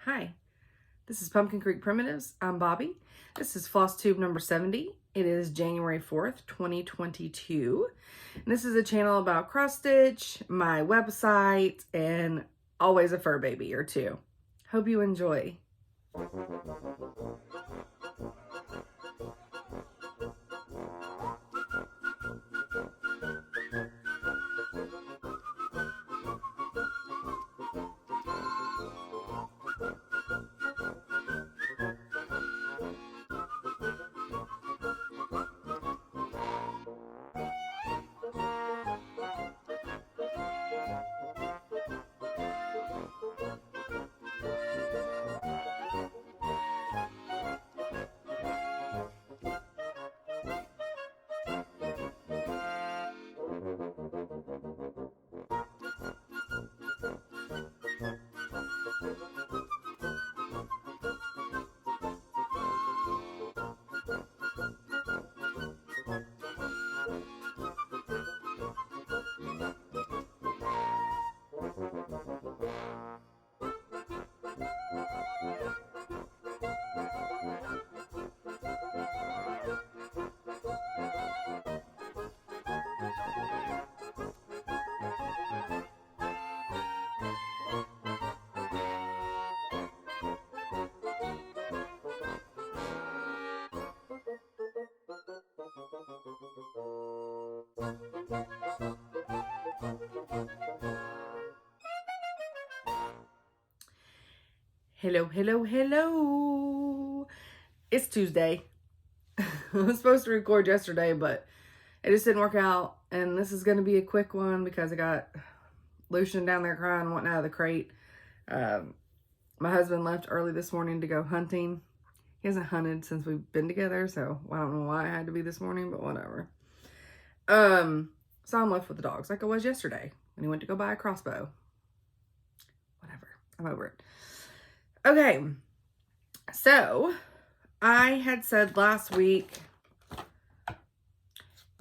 Hi, this is Pumpkin Creek Primitives. I'm Bobby. This is Flosstube number 70. It is January 4th, 2022. And this is a channel about cross stitch, my website, and always a fur baby or two. Hope you enjoy. Hello. It's Tuesday. I was supposed to record yesterday, but it just didn't work out. And this is going to be a quick one because I got Lucian down there crying, wanting out of the crate. My husband left early this morning to go hunting. He hasn't hunted since we've been together, so I don't know why it had to be this morning, but whatever. So I'm left with the dogs like I was yesterday when he went to go buy a crossbow. Whatever. I'm over it. Okay, so I had said last week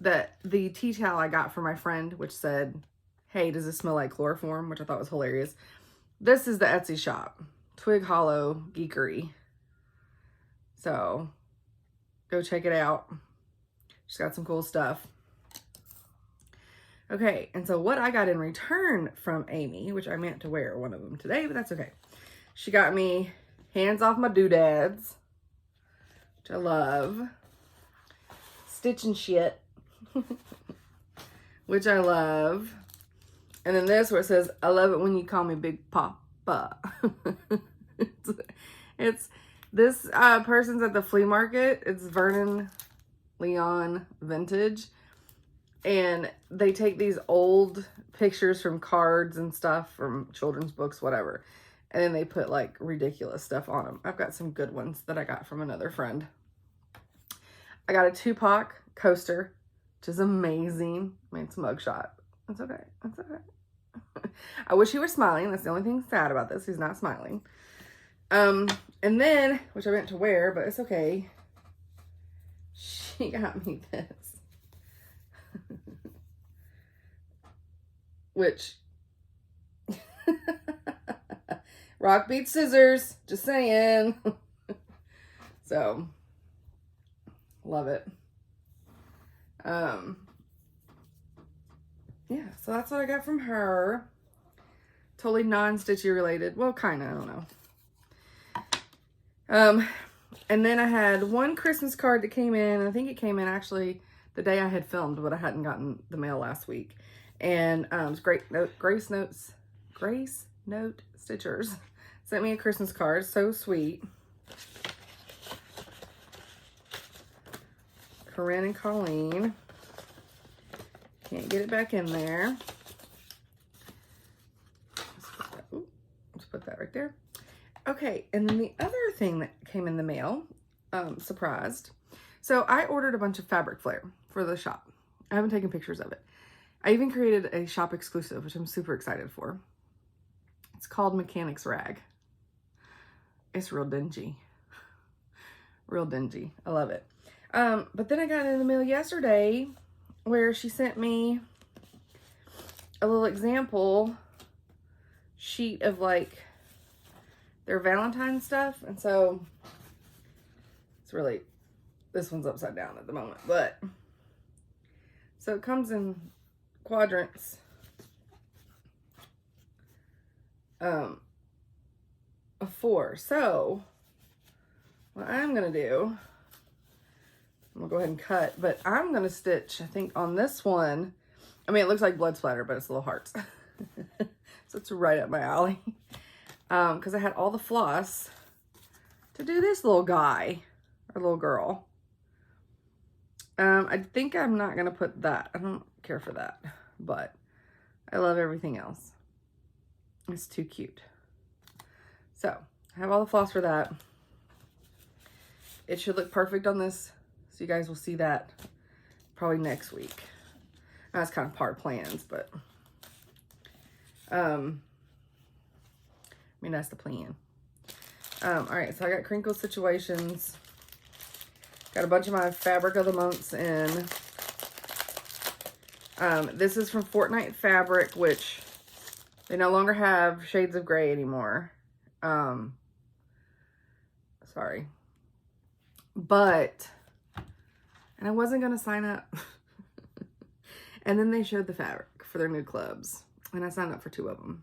that the tea towel I got from my friend, which said, hey, does this smell like chloroform? Which I thought was hilarious. This is the Etsy shop, Twig Hollow Geekery. So go check it out. She's got some cool stuff. Okay, and so what I got in return from Amy, which I meant to wear one of them today, but that's okay. She got me hands off my doodads, which I love. Stitching shit, which I love. And then this where it says, I love it when you call me Big Papa. it's this person's at the flea market. It's Vernon Leon Vintage. And they take these old pictures from cards and stuff from children's books, whatever. And then they put like ridiculous stuff on them. I've got some good ones that I got from another friend. I got a Tupac coaster, which is amazing. I mean, it's a mugshot. It's okay. It's okay. I wish he were smiling. That's the only thing sad about this. He's not smiling. And then, which I meant to wear, but it's okay. She got me this. Which... rock beats scissors, just saying. So, love it. Yeah, so that's what I got from her. Totally non-stitchy related. Well, kind of, I don't know. And then I had one Christmas card that came in. I think it came in actually the day I had filmed, but I hadn't gotten the mail last week. And it's Grace Note Stitchers sent me a Christmas card. So sweet. Corinne and Colleen. Can't get it back in there. Let's put that right there. Okay, and then the other thing that came in the mail, surprised. So I ordered a bunch of fabric flare for the shop. I haven't taken pictures of it. I even created a shop exclusive, which I'm super excited for. It's called Mechanics Rag. It's real dingy. Real dingy. I love it. But then I got in the mail yesterday where she sent me a little example sheet of like they're Valentine stuff. And so it's really, this one's upside down at the moment, but so it comes in quadrants. Of 4. So what I'm going to do, I'm going to go ahead and cut, but I'm going to stitch, I think on this one, I mean, it looks like blood splatter, but it's little hearts. So it's right up my alley. Because I had all the floss to do this little guy or little girl. I think I'm not going to put that. I don't care for that, but I love everything else. It's too cute. So I have all the floss for that. It should look perfect on this. So you guys will see that probably next week. That's kind of part of plans, but I mean, that's the plan. All right, so I got crinkle situations. Got a bunch of my fabric of the months in. This is from Fortnite Fabric, which they no longer have shades of gray anymore. Sorry. But, and I wasn't going to sign up. And then they showed the fabric for their new clubs. And I signed up for 2 of them.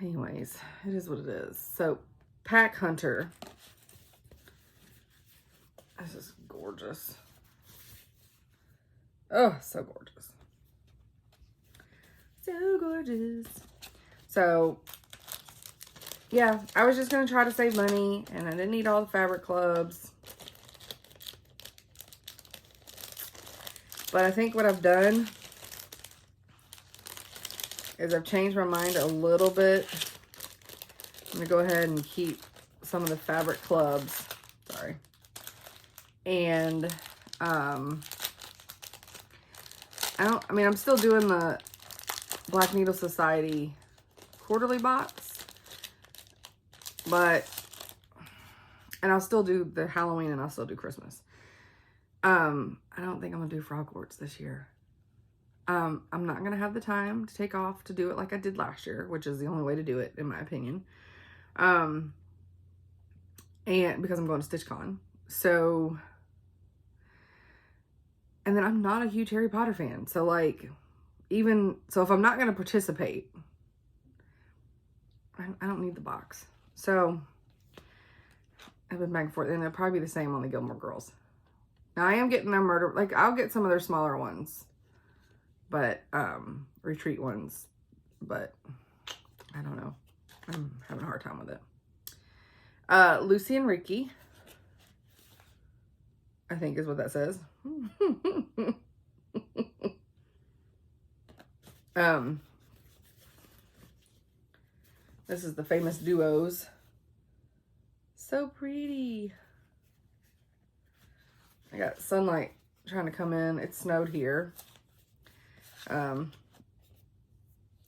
Anyways, it is what it is. So, Pack Hunter. This is gorgeous. Oh, so gorgeous. So gorgeous. So, yeah, I was just going to try to save money. And I didn't need all the fabric clubs. But I think what I've done is I've changed my mind a little bit. I'm going to go ahead and keep some of the fabric clubs. Sorry. And, I'm still doing the Black Needle Society quarterly box. But, and I'll still do the Halloween and I'll still do Christmas. I don't think I'm going to do Frogwarts this year. I'm not going to have the time to take off to do it like I did last year, which is the only way to do it, in my opinion. And because I'm going to StitchCon. So, and then I'm not a huge Harry Potter fan. So, like, so if I'm not going to participate, I don't need the box. So, I've been back and forth. And it'll probably be the same on the Gilmore Girls. Now, I am getting their murder, like, I'll get some of their smaller ones, but, retreat ones, but I don't know. I'm having a hard time with it. Lucy and Ricky, I think is what that says. This is the famous duos. So pretty. I got sunlight trying to come in. It snowed here. I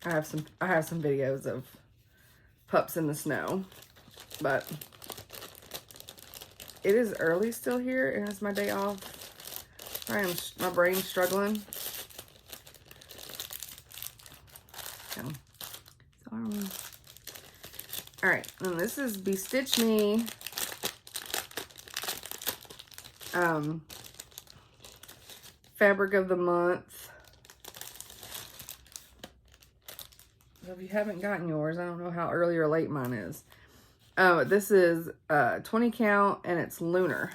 have some videos of pups in the snow, but it is early still here and it's my day off. My brain's struggling. So, sorry. All right, and this is Bestitch Me. Fabric of the month. So if you haven't gotten yours, I don't know how early or late mine is. This is 20 count and it's lunar.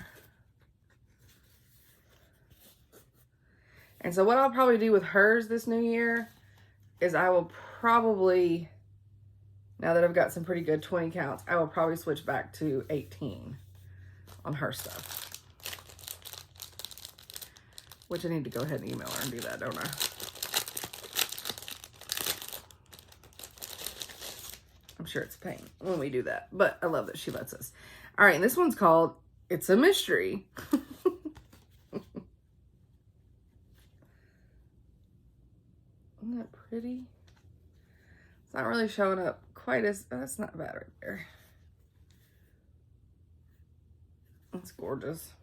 And so what I'll probably do with hers this new year is I will probably, now that I've got some pretty good 20 counts, I will probably switch back to 18 on her stuff. Which I need to go ahead and email her and do that, don't I? I'm sure it's a pain when we do that. But I love that she lets us. All right, and this one's called It's a Mystery. Isn't that pretty? It's not really showing up quite as... Oh, that's not bad right there. That's gorgeous.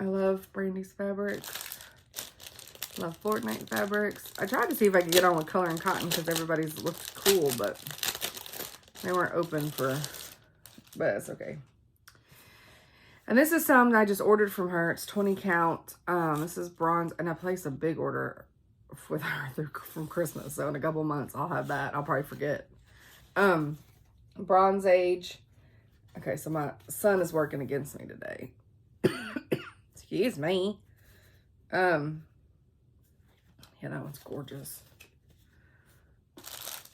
I love Brandy's fabrics. Love Fortnite fabrics. I tried to see if I could get on with Color and Cotton because everybody's looked cool, but they weren't open for, but it's okay. And this is some that I just ordered from her. It's 20 count. This is bronze, and I placed a big order with her from Christmas. So in a couple months, I'll have that. I'll probably forget. Bronze Age. Okay, so my son is working against me today. Excuse me. Yeah, that one's gorgeous.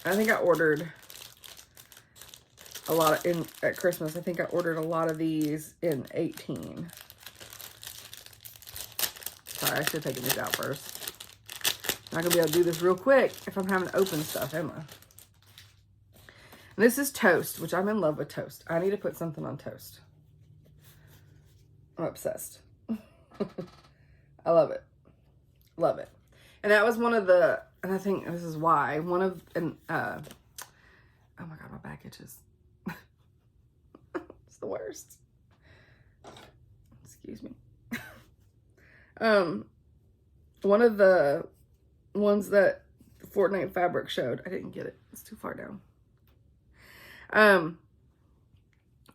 I think I ordered a lot at Christmas. I think I ordered a lot of these in 18. Sorry, I should have taken these out first. I'm not gonna be able to do this real quick if I'm having to open stuff, am I? And this is toast, which I'm in love with toast. I need to put something on toast. I'm obsessed. I love it. Love it. And that was one of the, and I think this is why, one of, and, oh my God, my back itches. It's the worst. Excuse me. One of the ones that Fortnite fabric showed, I didn't get it. It's too far down.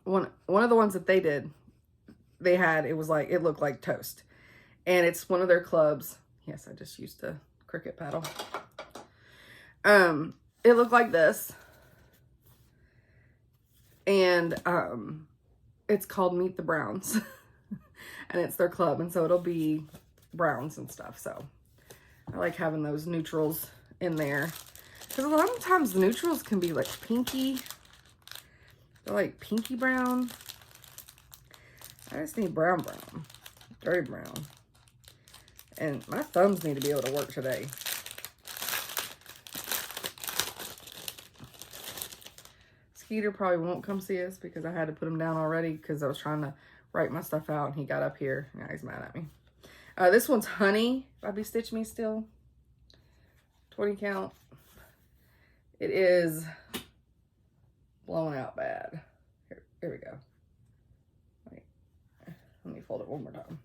One of the ones that they did, they had, it was like, it looked like toast. And it's one of their clubs. Yes, I just used a cricket paddle. It looked like this. And it's called Meet the Browns. And it's their club. And so it'll be browns and stuff. So I like having those neutrals in there. Because a lot of times the neutrals can be like pinky. They're like pinky brown. I just need brown. Dirty brown. And my thumbs need to be able to work today. Skeeter probably won't come see us because I had to put him down already because I was trying to write my stuff out and he got up here. Now he's mad at me. This one's Honey by Be Stitch Me still. 20 count. It is blowing out bad. Here we go. Wait. Let me fold it one more time.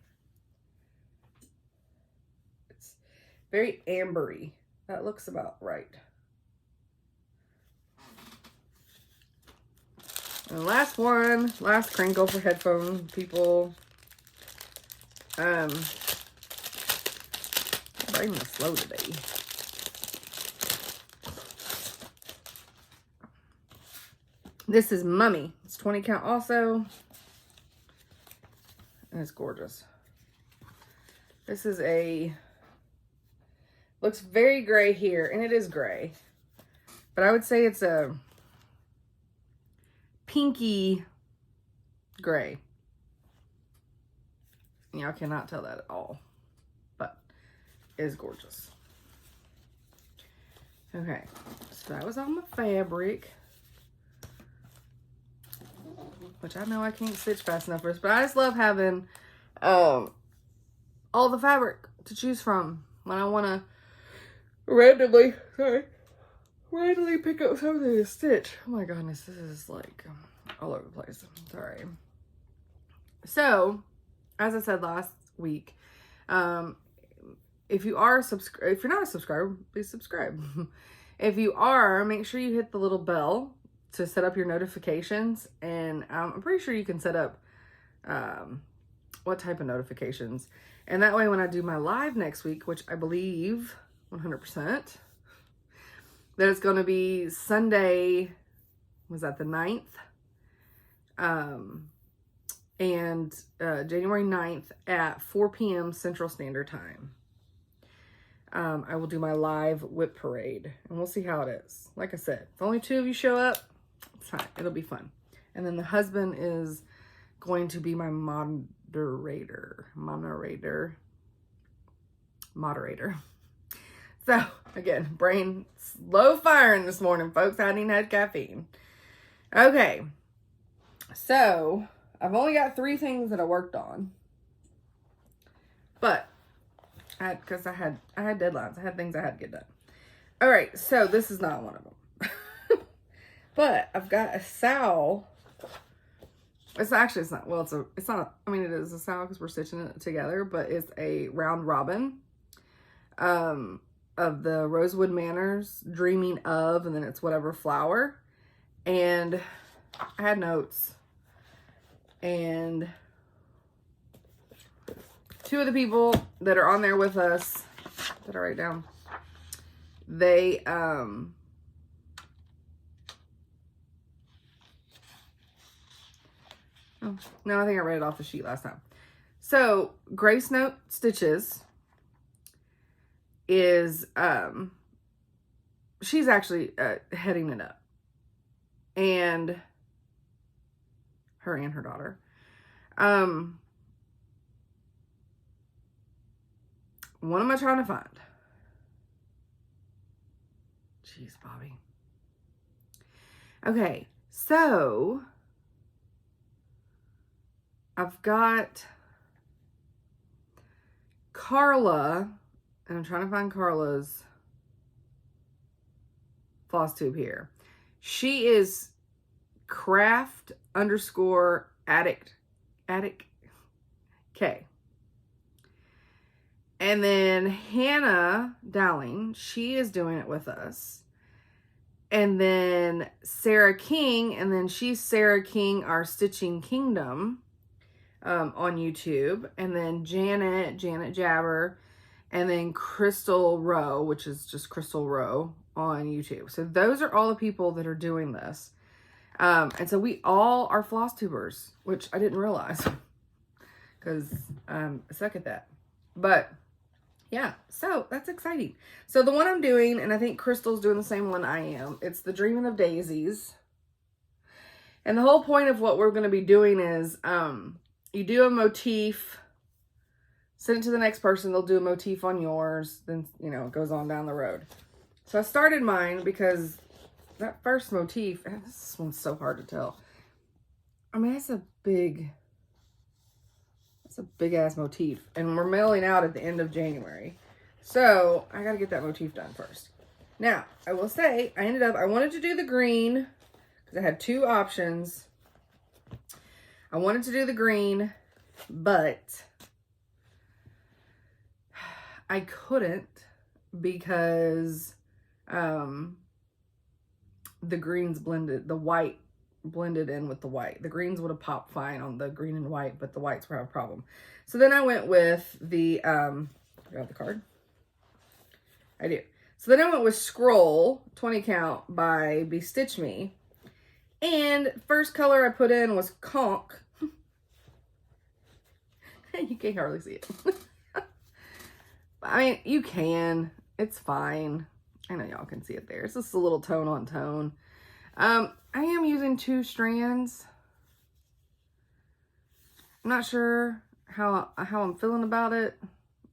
It's very ambery. That looks about right. And the last one, last crinkle for headphone people. My brain is slow today. This is Mummy. It's 20 count also. And it's gorgeous. This is looks very gray here, and it is gray. But I would say it's a pinky gray. Y'all cannot tell that at all. But it is gorgeous. Okay. So that was on the fabric. Which I know I can't stitch fast enough for this, but I just love having all the fabric to choose from when I want to randomly pick up something to stitch. Oh my goodness, this is like all over the place. Sorry. So, as I said last week, if you're not a subscriber, please subscribe. If you are, make sure you hit the little bell to set up your notifications, and I'm pretty sure you can set up what type of notifications, and that way when I do my live next week, which I believe 100% that it's going to be Sunday, was that the 9th, and January 9th at 4 p.m. Central Standard Time. I will do my live whip parade, and we'll see how it is. Like I said, if only 2 of you show up, it's fine. It'll be fun. And then the husband is going to be my moderator. So, again, brain slow firing this morning, folks. I hadn't even had caffeine. Okay. So, I've only got 3 things that I worked on. But, because I had deadlines. I had things I had to get done. All right. So, this is not one of them. But I've got a sow. It's not, I mean, it is a sow because we're stitching it together, but it's a round robin. of the Rosewood Manors, Dreaming of, and then it's whatever flower. And I had notes. And two of the people that are on there with us, that I write down, they, oh, no, I think I read it off the sheet last time. So, Grace Note Stitches is, she's actually heading it up. And her and her daughter. What am I trying to find? Jeez, Bobby. Okay, so I've got Carla, and I'm trying to find Carla's Flosstube here. She is craft_addict K. And then Hannah Dowling, she is doing it with us. And then Sarah King, and then she's Sarah King, Our Stitching Kingdom, on YouTube. And then Janet Jabber, and then Crystal Rowe, which is just Crystal Rowe on YouTube. So those are all the people that are doing this. And so we all are Flosstubers, which I didn't realize because I suck at that. But yeah, so that's exciting. So the one I'm doing, and I think Crystal's doing the same one I am, it's the Dreaming of Daisies. And the whole point of what we're going to be doing is you do a motif, send it to the next person, they'll do a motif on yours, then, you know, it goes on down the road. So I started mine because that first motif, this one's so hard to tell. I mean, that's a big ass motif. And we're mailing out at the end of January. So I got to get that motif done first. Now, I will say, I wanted to do the green because I had two options. I wanted to do the green, but I couldn't because the greens blended, the white blended in with the white. The greens would have popped fine on the green and white, but the whites were a problem. So then I went with the, I got the card. I do. So then I went with Scroll 20 Count by Bestitch Me. And first color I put in was Conch. You can't hardly see it. I mean, you can. It's fine. I know y'all can see it there. It's just a little tone on tone. I am using 2 strands. I'm not sure how I'm feeling about it.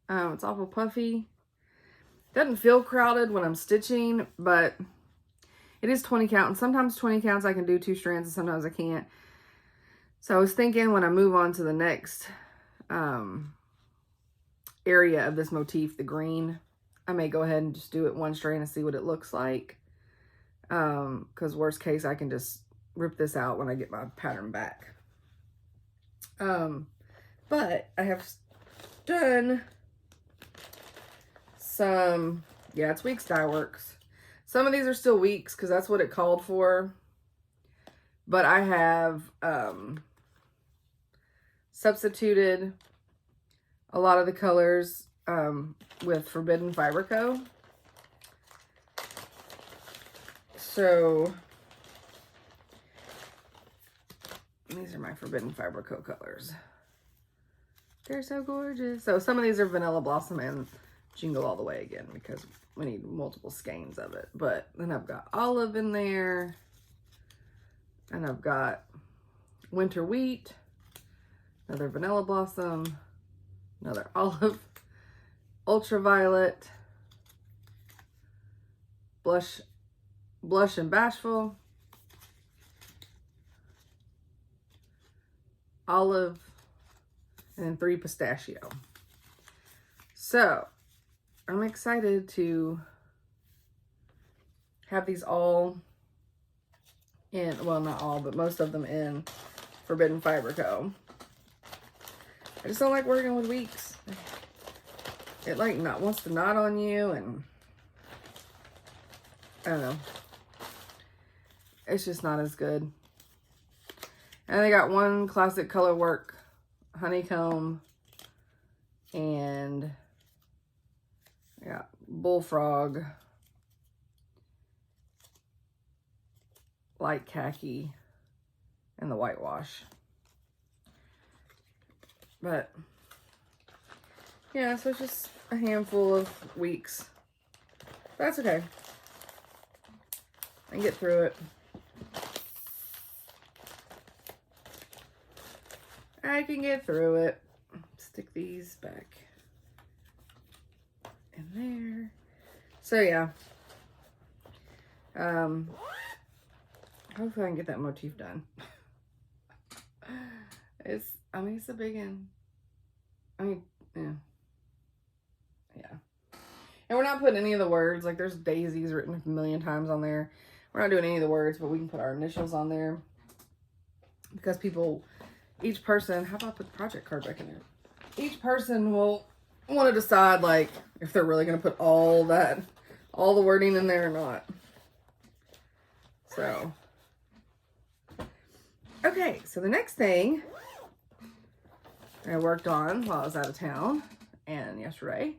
It's awful puffy. Doesn't feel crowded when I'm stitching, but it is 20 count. And sometimes 20 counts I can do 2 strands and sometimes I can't. So I was thinking when I move on to the next area of this motif, the green, I may go ahead and just do it 1 strand and see what it looks like. Because worst case, I can just rip this out when I get my pattern back. But I have done some, yeah, it's Weeks Dye Works. Some of these are still Weeks because that's what it called for. But I have substituted a lot of the colors with Forbidden Fiber Co. So these are my Forbidden Fiber Co. colors. They're so gorgeous. So some of these are Vanilla Blossom and Jingle All the Way again because we need multiple skeins of it. But then I've got Olive in there. And I've got Winter Wheat. Another Vanilla Blossom. Another Olive. Ultraviolet. Blush and Bashful. Olive. And then 3 Pistachio. So, I'm excited to have these all in, well, not all, but most of them in Forbidden Fiber Co. I just don't like working with Weeks. it like not wants to knot on you, and I don't know. It's just not as good. And they got one classic color work honeycomb, and I got bullfrog, light khaki, and the whitewash. But yeah, so it's just a handful of weeks. But that's okay. I can get through it. I can get through it. Stick these back in there. So yeah. Hopefully I can get that motif done. It's a big one. Yeah. And we're not putting any of the words, like there's daisies written a million times on there. We're not doing any of the words, but we can put our initials on there. Because each person, how about I put the project card back in there? Each person will want to decide, like, if they're really going to put all the wording in there or not. So, okay, so the next thing I worked on while I was out of town and yesterday,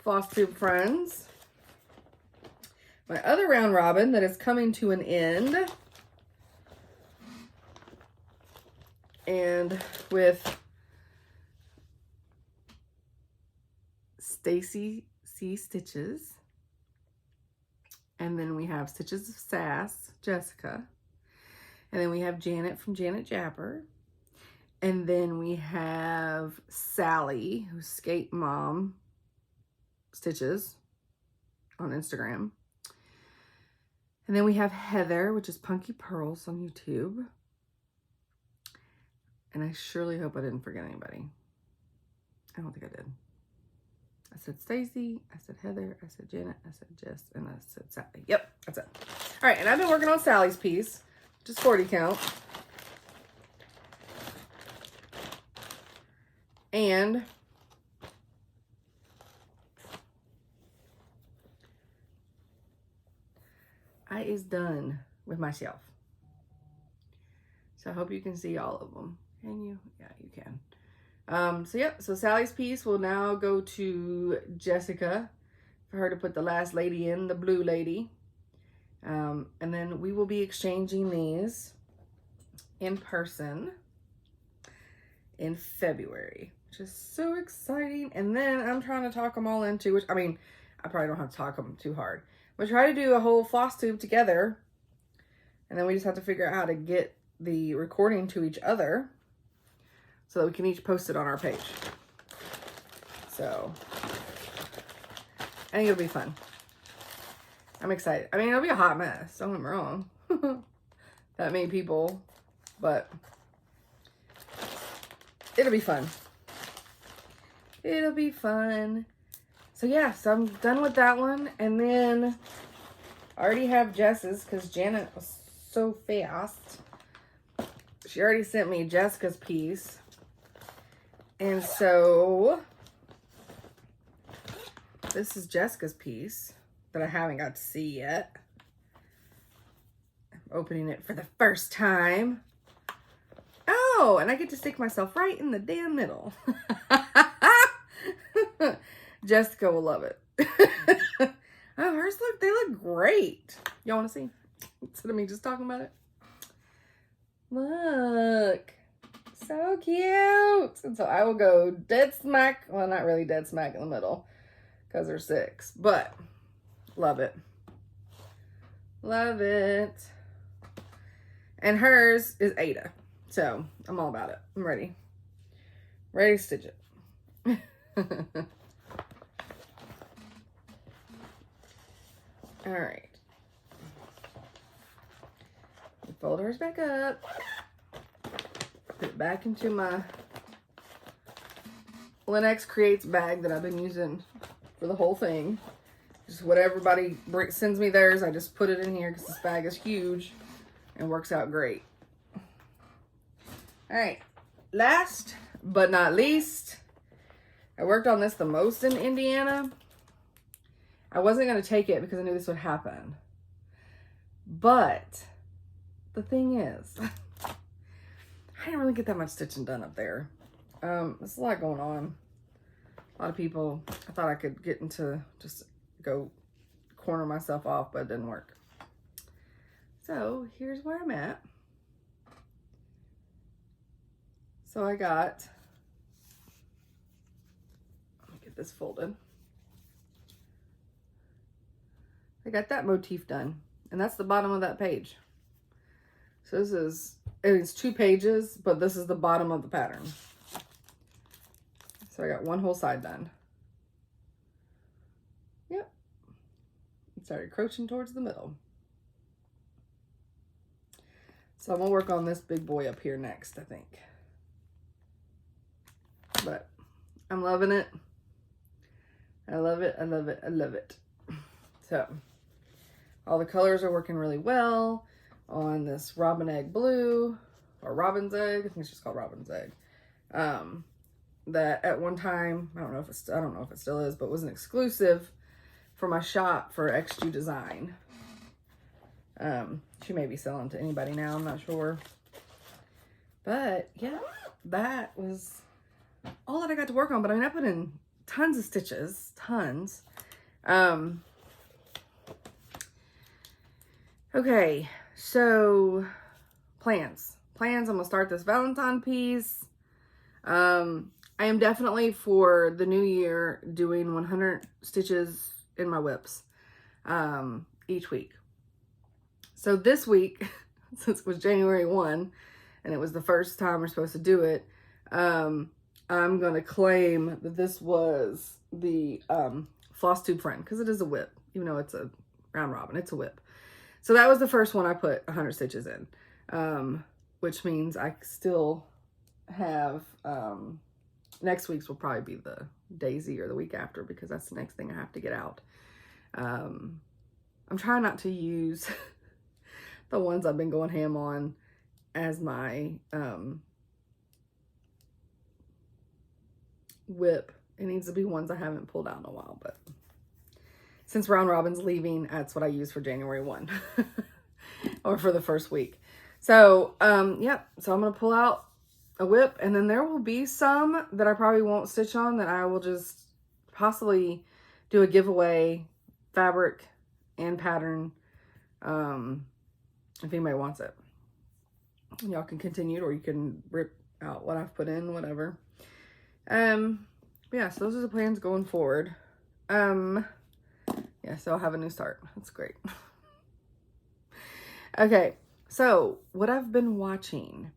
Flosstube Friends. My other round robin that is coming to an end. And with Stacy C. Stitches. And then we have Stitches of Sass, Jessica. And then we have Janet from Janet Japper. And then we have Sally, who's Skate Mom Stitches on Instagram. And then we have Heather, which is Punky Pearls on YouTube. And I surely hope I didn't forget anybody. I don't think I did. I said Stacy, I said Heather, I said Janet, I said Jess, and I said Sally. Yep, that's it. All right, and I've been working on Sally's piece, which is 40 count. And I is done with my shelf. So I hope you can see all of them. Can you? Yeah, you can. So Sally's piece will now go to Jessica for her to put the last lady in, the blue lady. And then we will be exchanging these in person in February, which is so exciting. And then I'm trying to talk them all into, which, I mean, I probably don't have to talk them too hard. We'll try to do a whole Flosstube together. And then we just have to figure out how to get the recording to each other so that we can each post it on our page. So I think it'll be fun. I'm excited. I mean, it'll be a hot mess, don't get me wrong. That many people, but it'll be fun. It'll be fun. So yeah, so I'm done with that one. And then I already have Jess's because Janet was so fast. She already sent me Jessica's piece. And so this is Jessica's piece that I haven't got to see yet. I'm opening it for the first time. Oh, and I get to stick myself right in the damn middle. Jessica will love it. Oh, hers they look great. Y'all want to see? Instead of me just talking about it. Look. So cute. And so I will go dead smack. Well, not really dead smack in the middle because they're 6. But love it. Love it. And hers is Ada. So I'm all about it. I'm ready. Ready to stitch it. All right. Fold hers back up. Put it back into my Linux Creates bag that I've been using for the whole thing. Just what everybody sends me theirs, I just put it in here because this bag is huge and works out great. All right. Last but not least, I worked on this the most in Indiana. I wasn't going to take it because I knew this would happen. But the thing is, I didn't really get that much stitching done up there. There's a lot going on. A lot of people. I thought I could get into just go corner myself off, but it didn't work. So here's where I'm at. So I got, let me get this folded. I got that motif done, and that's the bottom of that page. So this is, it's 2 pages, but this is the bottom of the pattern. So I got one whole side done. Yep. Started crouching towards the middle. So I'm gonna work on this big boy up here next, I think. But I'm loving it. I love it, I love it, I love it. So all the colors are working really well on this robin egg blue, or robin's egg. I think it's just called robin's egg. That at one time, I don't know if it still is, but was an exclusive for my shop for XG Design. She may be selling to anybody now, I'm not sure. But yeah, that was all that I got to work on. But I mean, I put in tons of stitches, tons. Okay, so plans. I'm gonna start this Valentine piece. I am definitely for the new year doing 100 stitches in my whips each week. So this week, since it was January 1 and it was the first time we're supposed to do it, I'm going to claim that this was the Flosstube friend, because it is a whip, even though it's a round robin, it's a whip. So that was the first one I put 100 stitches in, which means I still have, next week's will probably be the daisy or the week after, because that's the next thing I have to get out. I'm trying not to use the ones I've been going ham on as my whip. It needs to be ones I haven't pulled out in a while, but since round robin's leaving, that's what I use for January 1 or for the first week. So yep, so I'm gonna pull out a whip, and then there will be some that I probably won't stitch on, that I will just possibly do a giveaway, fabric and pattern, if anybody wants it. Y'all can continue it, or you can rip out what I've put in, whatever. Yeah, so those are the plans going forward. Yeah, so I'll have a new start. That's great. Okay, so what I've been watching,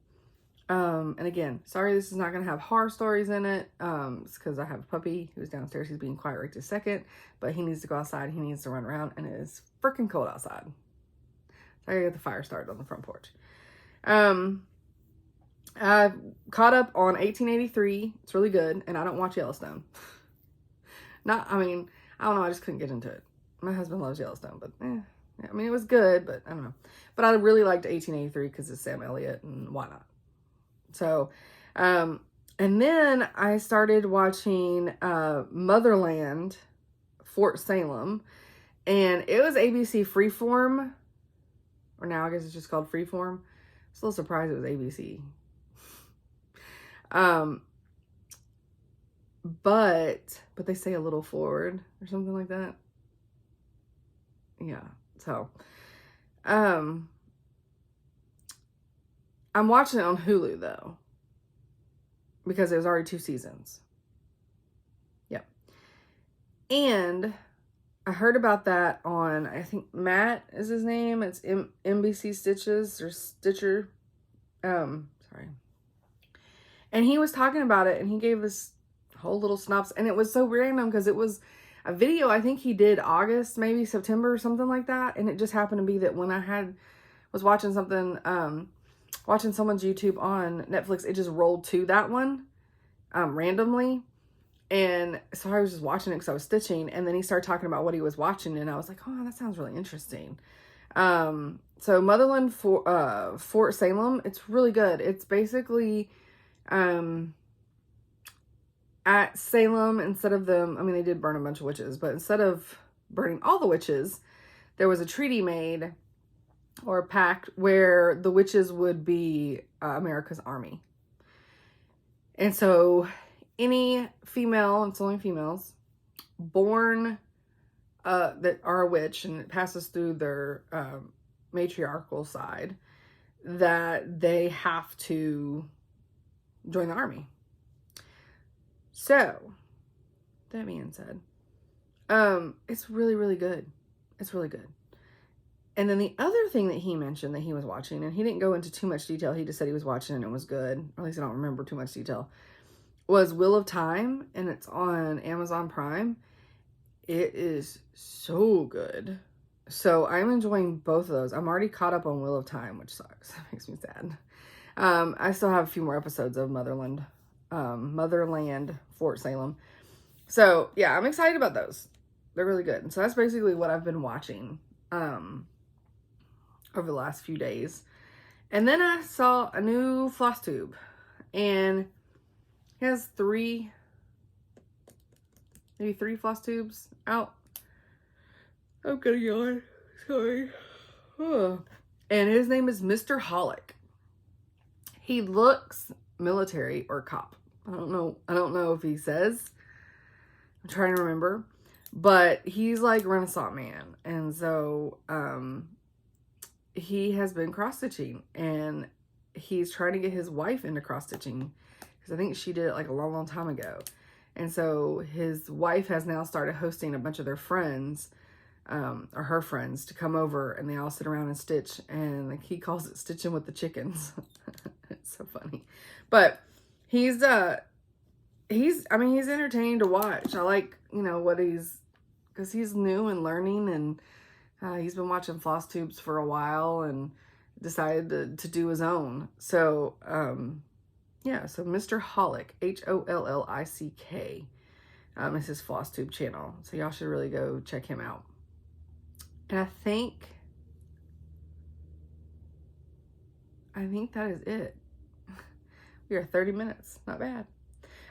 and again, sorry this is not going to have horror stories in it, it's because I have a puppy who's downstairs. He's being quiet right this second, but he needs to go outside. He needs to run around, and it is freaking cold outside. So I gotta get the fire started on the front porch. I've caught up on 1883. It's really good, and I don't watch Yellowstone. I mean, I don't know, I just couldn't get into it. My husband loves Yellowstone, but I mean, it was good, but I don't know. But I really liked 1883 because it's Sam Elliott, and why not? So, and then I started watching Motherland, Fort Salem, and it was ABC Freeform, or now I guess it's just called Freeform. I'm still surprised it was ABC. But they say a little forward or something like that. Yeah. So, I'm watching it on Hulu though, because it was already 2 seasons. Yep. And I heard about that on, I think Matt is his name. It's NBC Stitches or Stitcher. Sorry. And he was talking about it, and he gave this whole little synopsis, and it was so random because it was a video I think he did August, maybe September or something like that. And it just happened to be that when I was watching something, watching someone's YouTube on Netflix, it just rolled to that one randomly. And so I was just watching it because I was stitching, and then he started talking about what he was watching, and I was like, oh, that sounds really interesting. So Motherland Fort Salem, it's really good. It's basically at Salem, instead of them, I mean, they did burn a bunch of witches, but instead of burning all the witches, there was a treaty made, or a pact, where the witches would be America's army. And so any female, it's only females, born that are a witch, and it passes through their matriarchal side, that they have to join the army. So, that being said, it's really, really good. It's really good. And then the other thing that he mentioned that he was watching, and he didn't go into too much detail, he just said he was watching and it was good, or at least I don't remember too much detail, was Wheel of Time, and it's on Amazon Prime. It is so good. So I'm enjoying both of those. I'm already caught up on Wheel of Time, which sucks. That makes me sad. I still have a few more episodes of Motherland Fort Salem. So yeah, I'm excited about those. They're really good. And so that's basically what I've been watching over the last few days. And then I saw a new Flosstube, and it has maybe three Flosstubes out. I'm gonna yawn. Sorry. And his name is Mr. Holic. He looks military or cop. I don't know if he says. I'm trying to remember. But he's like Renaissance man. And so he has been cross-stitching, and he's trying to get his wife into cross-stitching, because I think she did it like a long, long time ago. And so his wife has now started hosting a bunch of their friends, or her friends, to come over, and they all sit around and stitch, and like he calls it stitching with the chickens. It's so funny. But he's entertaining to watch. I like, because he's new and learning, and he's been watching Flosstubes for a while and decided to do his own. So, yeah, so Mr. Holic, Hollick, is his Flosstube channel. So y'all should really go check him out. And I think that is it. We are 30 minutes. Not bad.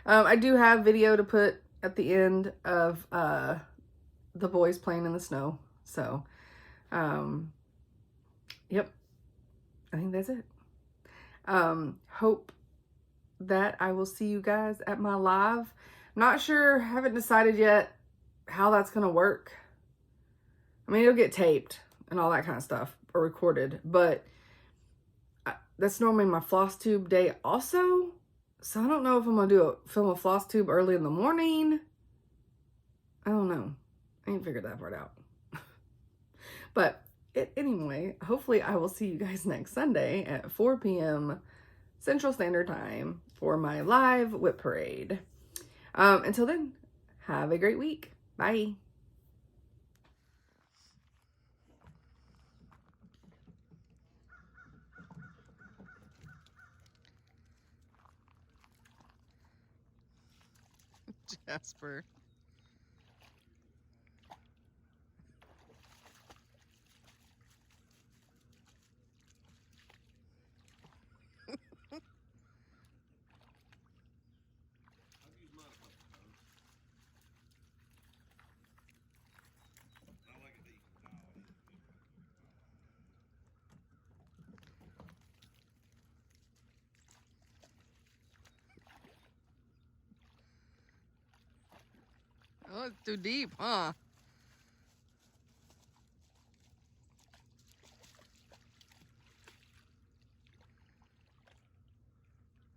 I do have video to put at the end of the boys playing in the snow. So, yep. I think that's it. Hope that I will see you guys at my live. I'm not sure, haven't decided yet how that's going to work. I mean, it'll get taped and all that kind of stuff, or recorded, but that's normally my Flosstube day also. So I don't know if I'm going to film a Flosstube early in the morning. I don't know. I ain't figured that part out. But anyway, hopefully I will see you guys next Sunday at 4 p.m. Central Standard Time for my live whip parade. Until then, have a great week. Bye. Jasper. Oh, it's too deep, huh?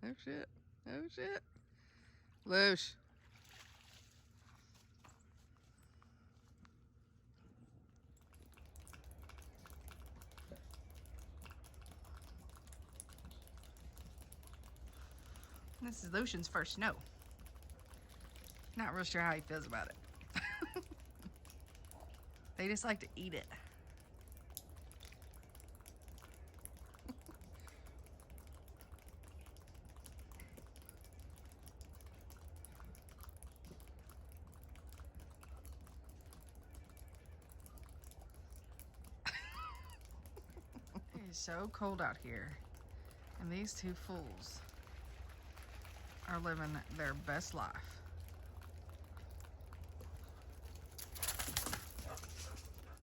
Oh shit. Oh shit. Loose. This is Lucian's first snow. Not real sure how he feels about it. They just like to eat it. It is so cold out here, and these two fools are living their best life.